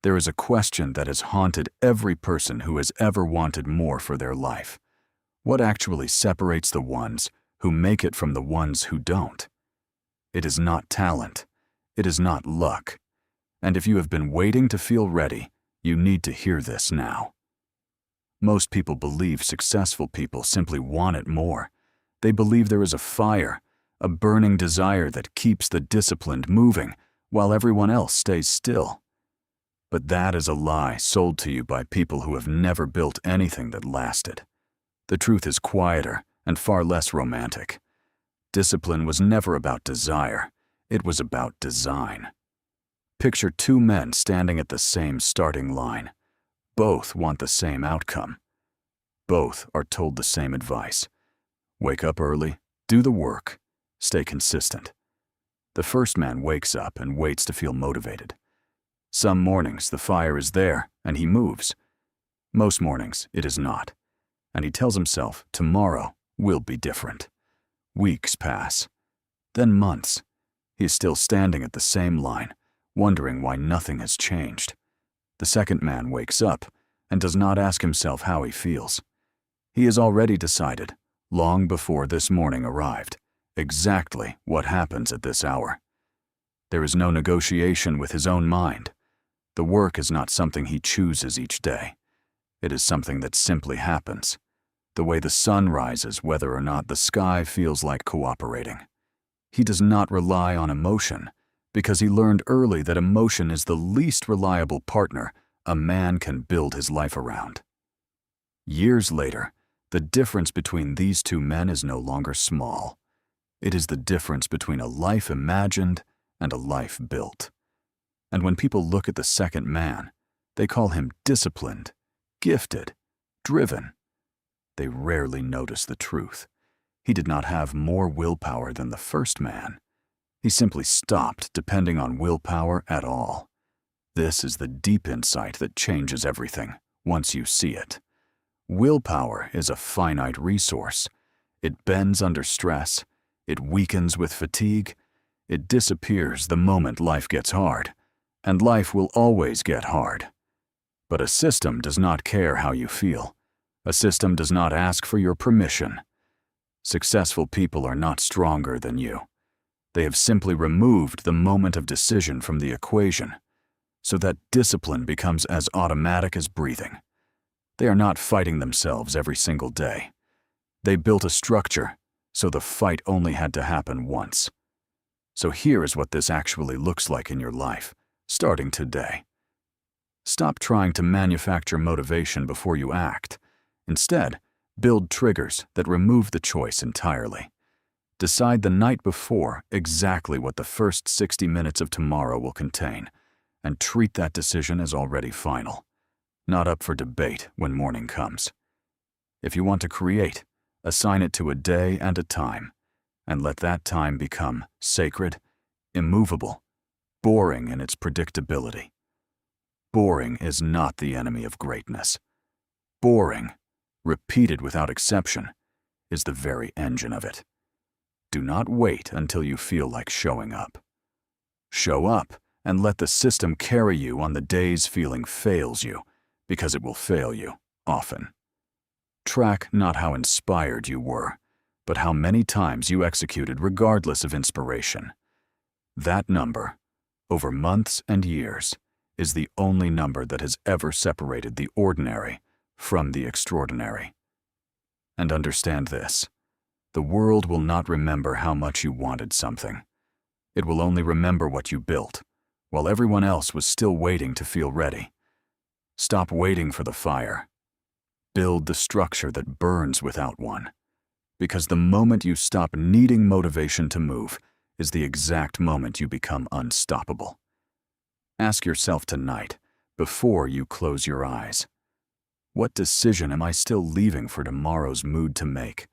There is a question that has haunted every person who has ever wanted more for their life. What actually separates the ones who make it from the ones who don't? It is not talent. It is not luck. And if you have been waiting to feel ready, you need to hear this now. Most people believe successful people simply want it more. They believe there is a fire, a burning desire that keeps the disciplined moving while everyone else stays still. But that is a lie sold to you by people who have never built anything that lasted. The truth is quieter and far less romantic. Discipline was never about desire. It was about design. Picture two men standing at the same starting line. Both want the same outcome. Both are told the same advice. Wake up early, do the work, stay consistent. The first man wakes up and waits to feel motivated. Some mornings the fire is there and he moves. Most mornings it is not. And he tells himself tomorrow will be different. Weeks pass. Then months. He is still standing at the same line, wondering why nothing has changed. The second man wakes up and does not ask himself how he feels. He has already decided, long before this morning arrived, exactly what happens at this hour. There is no negotiation with his own mind. The work is not something he chooses each day. It is something that simply happens, the way the sun rises whether or not the sky feels like cooperating. He does not rely on emotion, because he learned early that emotion is the least reliable partner a man can build his life around. Years later, the difference between these two men is no longer small. It is the difference between a life imagined and a life built. And when people look at the second man, they call him disciplined, gifted, driven. They rarely notice the truth. He did not have more willpower than the first man. He simply stopped depending on willpower at all. This is the deep insight that changes everything once you see it. Willpower is a finite resource. It bends under stress. It weakens with fatigue. It disappears the moment life gets hard. And life will always get hard. But a system does not care how you feel. A system does not ask for your permission. Successful people are not stronger than you. They have simply removed the moment of decision from the equation, so that discipline becomes as automatic as breathing. They are not fighting themselves every single day. They built a structure, so the fight only had to happen once. So here is what this actually looks like in your life, starting today. Stop trying to manufacture motivation before you act. Instead, build triggers that remove the choice entirely. Decide the night before exactly what the first 60 minutes of tomorrow will contain, and treat that decision as already final, not up for debate when morning comes. If you want to create, assign it to a day and a time, and let that time become sacred, immovable, boring in its predictability. Boring is not the enemy of greatness. Boring, repeated without exception, is the very engine of it. Do not wait until you feel like showing up. Show up and let the system carry you on the days feeling fails you, because it will fail you often. Track not how inspired you were, but how many times you executed regardless of inspiration. That number, over months and years, is the only number that has ever separated the ordinary from the extraordinary. And understand this. The world will not remember how much you wanted something. It will only remember what you built, while everyone else was still waiting to feel ready. Stop waiting for the fire. Build the structure that burns without one. Because the moment you stop needing motivation to move is the exact moment you become unstoppable. Ask yourself tonight, before you close your eyes, what decision am I still leaving for tomorrow's mood to make?